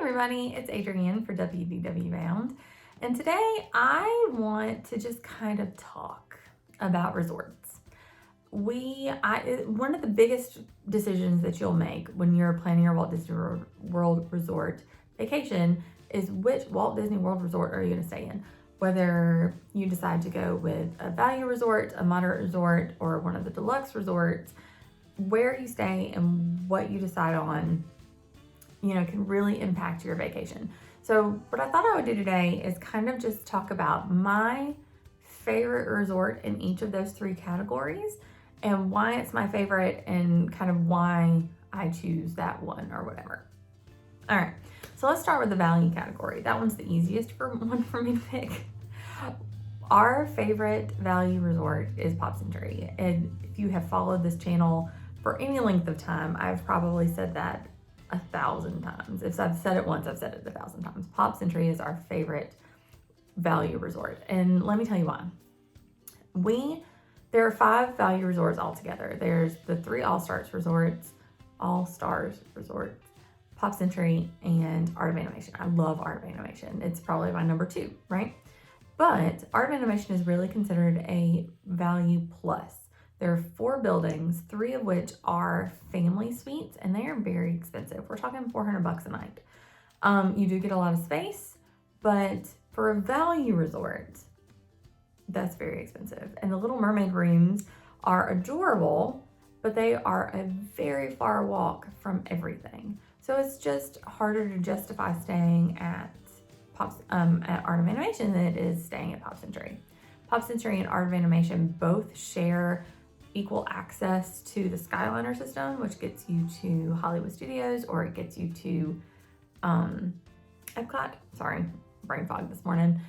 everybody, it's Adrienne for WDW Bound, and today I want to just kind of talk about resorts. One of the biggest decisions that you'll make when you're planning your Walt Disney World resort vacation is which Walt Disney World resort are you going to stay in? Whether you decide to go with a value resort, a moderate resort, or one of the deluxe resorts, where you stay and what you decide on can really impact your vacation. So what I thought I would do today is kind of just talk about my favorite resort in each of those three categories and why it's my favorite and kind of why I choose that one or whatever. All right, so let's start with the value category. That one's the easiest one for me to pick. Our favorite value resort is Pop Century. And if you have followed this channel for any length of time, I've probably said that 1,000 times. If I've said it once, I've said it 1,000 times. Pop Century is our favorite value resort. And let me tell you why. There are 5 value resorts altogether. There's the 3 All-Stars resorts, Pop Century, and Art of Animation. I love Art of Animation. It's probably my number 2, right? But Art of Animation is really considered a value plus. There are 4 buildings, 3 of which are family suites, and they are very expensive. We're talking $400 a night. You do get a lot of space, but for a value resort, that's very expensive. And the Little Mermaid rooms are adorable, but they are a very far walk from everything. So it's just harder to justify staying at Art of Animation than it is staying at Pop Century. Pop Century and Art of Animation both share equal access to the Skyliner system, which gets you to Hollywood Studios, or it gets you to Epcot. Sorry, brain fog this morning.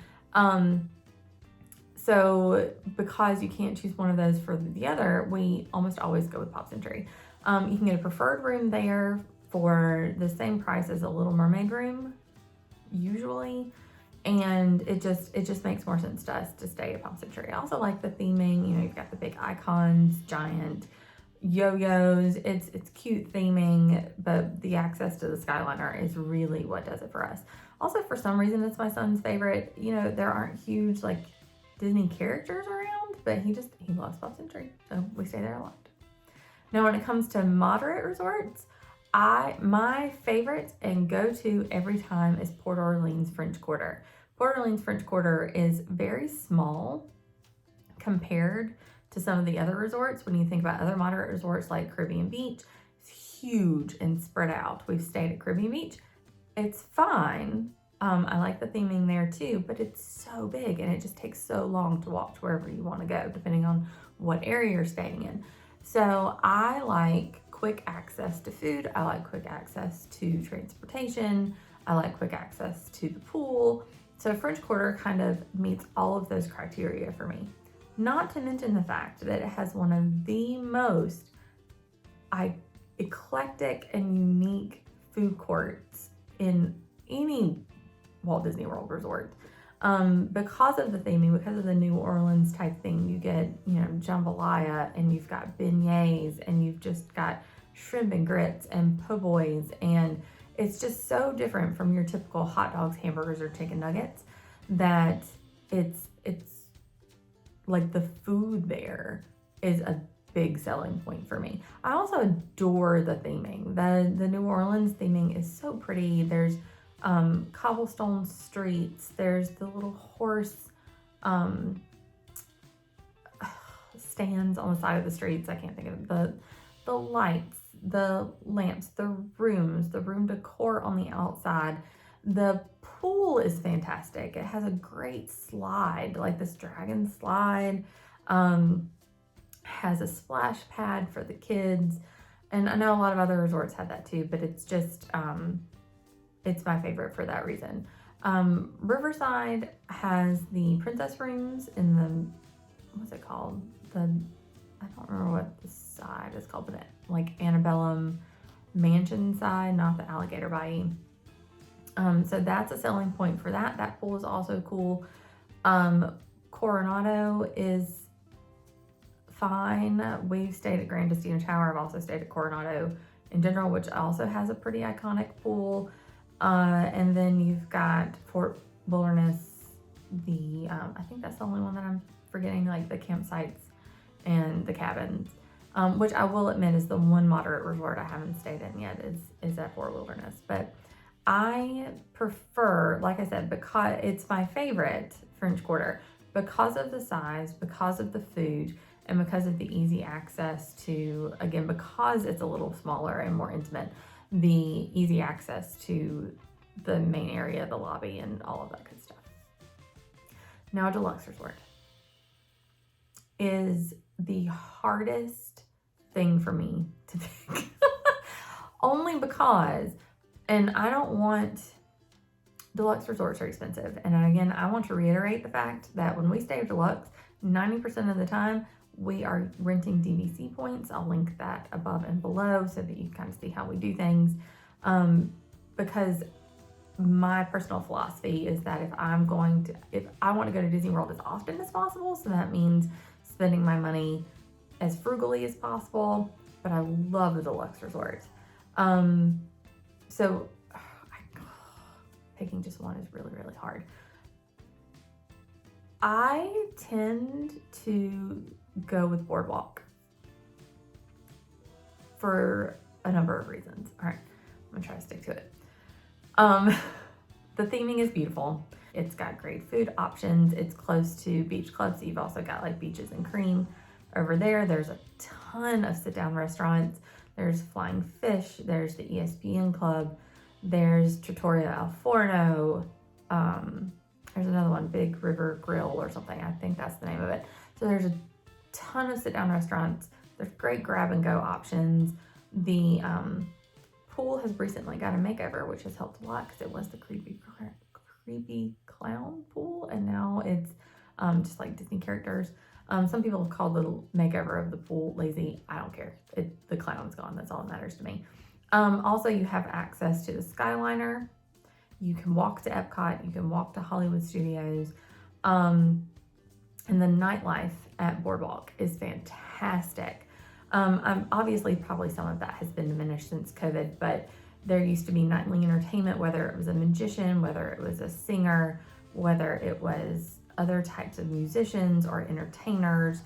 So because you can't choose one of those for the other, we almost always go with Pop Century. You can get a preferred room there for the same price as a Little Mermaid room, usually. And it just makes more sense to us to stay at Pop Century. I also like the theming. You've got the big icons, giant yo-yos. It's cute theming, but the access to the Skyliner is really what does it for us. Also, for some reason, it's my son's favorite. There aren't huge like Disney characters around, but he loves Pop Century, so we stay there a lot. Now, when it comes to moderate resorts, my favorite and go-to every time is Port Orleans French Quarter. Port Orleans French Quarter is very small compared to some of the other resorts. When you think about other moderate resorts like Caribbean Beach, it's huge and spread out. We've stayed at Caribbean Beach. It's fine. I like the theming there too, but it's so big and it just takes so long to walk to wherever you want to go, depending on what area you're staying in. So I like quick access to food. I like quick access to transportation. I like quick access to the pool. So French Quarter kind of meets all of those criteria for me. Not to mention the fact that it has one of the most eclectic and unique food courts in any Walt Disney World resort. Because of the theming, because of the New Orleans type thing, you get, jambalaya, and you've got beignets, and you've just got shrimp and grits and po' boys, and it's just so different from your typical hot dogs, hamburgers, or chicken nuggets that it's like the food there is a big selling point for me. I also adore the theming. The New Orleans theming is so pretty. There's cobblestone streets. There's the little horse stands on the side of the streets. I can't think of it. The lights, the lamps, the room decor on the outside. The pool is fantastic. It has a great slide, like this dragon slide. Has a splash pad for the kids. And I know a lot of other resorts have that too, but it's just, it's my favorite for that reason. Riverside has the princess rooms in the, what's it called? I don't remember what the side is called, but like Antebellum Mansion side, not the Alligator Bayou. So that's a selling point for that. That pool is also cool. Coronado is fine. We've stayed at Grand Casino Tower. I've also stayed at Coronado in general, which also has a pretty iconic pool. And then you've got Fort Wilderness, I think that's the only one that I'm forgetting, like the campsites and the cabins, which I will admit is the one moderate resort I haven't stayed in yet is at Fort Wilderness. But I prefer, like I said, because it's my favorite French Quarter, because of the size, because of the food, and because of the easy access to, again, because it's a little smaller and more intimate, the easy access to the main area, the lobby, and all of that good stuff. Now, Deluxe Resort is the hardest thing for me to pick. Only because, and I don't want, Deluxe Resorts are expensive. And again, I want to reiterate the fact that when we stay at Deluxe, 90% of the time, we are renting DVC points. I'll link that above and below so that you can kind of see how we do things. Because my personal philosophy is that if I want to go to Disney World as often as possible, so that means spending my money as frugally as possible, but I love the Deluxe Resort. So picking just one is really, really hard. I tend to go with Boardwalk for a number of reasons. All right, I'm gonna try to stick to it. The theming is beautiful. It's got great food options. It's close to beach clubs. So you've also got like Beaches and Cream over there. There's a ton of sit-down restaurants. There's Flying Fish. There's the ESPN Club. There's Trattoria Al Forno. There's another one, Big River Grill or something. I think that's the name of it. So there's a ton of sit-down restaurants. There's great grab-and-go options. The pool has recently got a makeover, which has helped a lot because it was the creepy clown pool, and now it's just like Disney characters. Some people have called the makeover of the pool lazy. I don't care. The clown's gone. That's all that matters to me. Also, you have access to the Skyliner. You can walk to Epcot. You can walk to Hollywood Studios. And the nightlife at Boardwalk is fantastic. Obviously, probably some of that has been diminished since COVID, but there used to be nightly entertainment, whether it was a magician, whether it was a singer, whether it was other types of musicians or entertainers.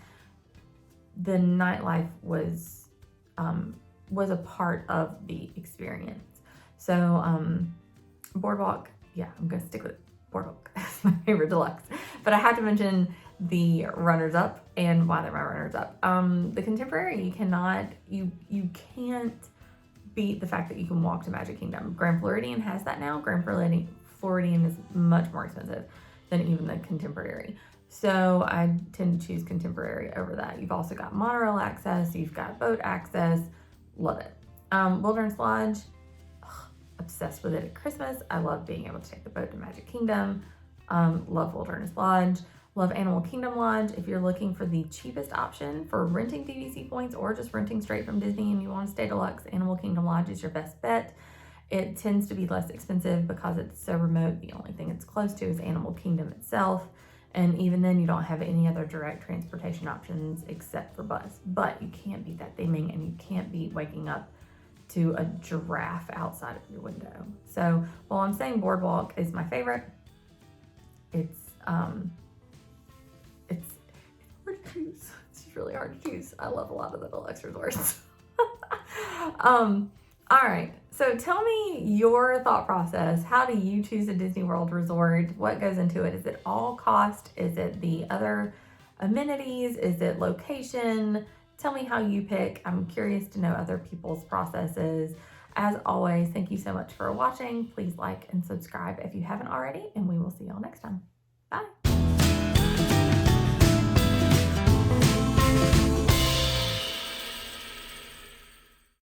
The nightlife was a part of the experience. So Boardwalk, yeah, I'm gonna stick with Boardwalk as my favorite Deluxe. But I have to mention the runners-up and why they're my runners-up. The Contemporary, you can't beat the fact that you can walk to Magic Kingdom. Grand Floridian has that now. Grand Floridian is much more expensive than even the Contemporary. So I tend to choose Contemporary over that. You've also got monorail access, you've got boat access, love it. Wilderness Lodge, obsessed with it at Christmas. I love being able to take the boat to Magic Kingdom. Love Wilderness Lodge. Love Animal Kingdom Lodge. If you're looking for the cheapest option for renting DVC points or just renting straight from Disney and you want to stay deluxe, Animal Kingdom Lodge is your best bet. It tends to be less expensive because it's so remote. The only thing it's close to is Animal Kingdom itself. And even then, you don't have any other direct transportation options except for bus. But you can't beat that theming, and you can't beat waking up to a giraffe outside of your window. So while I'm saying Boardwalk is my favorite, it's hard to choose. It's just really hard to choose. I love a lot of the Deluxe resorts. All right, so tell me your thought process. How do you choose a Disney World resort? What goes into it? Is it all cost? Is it the other amenities? Is it location? Tell me how you pick. I'm curious to know other people's processes. As always, thank you so much for watching. Please like and subscribe if you haven't already, and we will see y'all next time.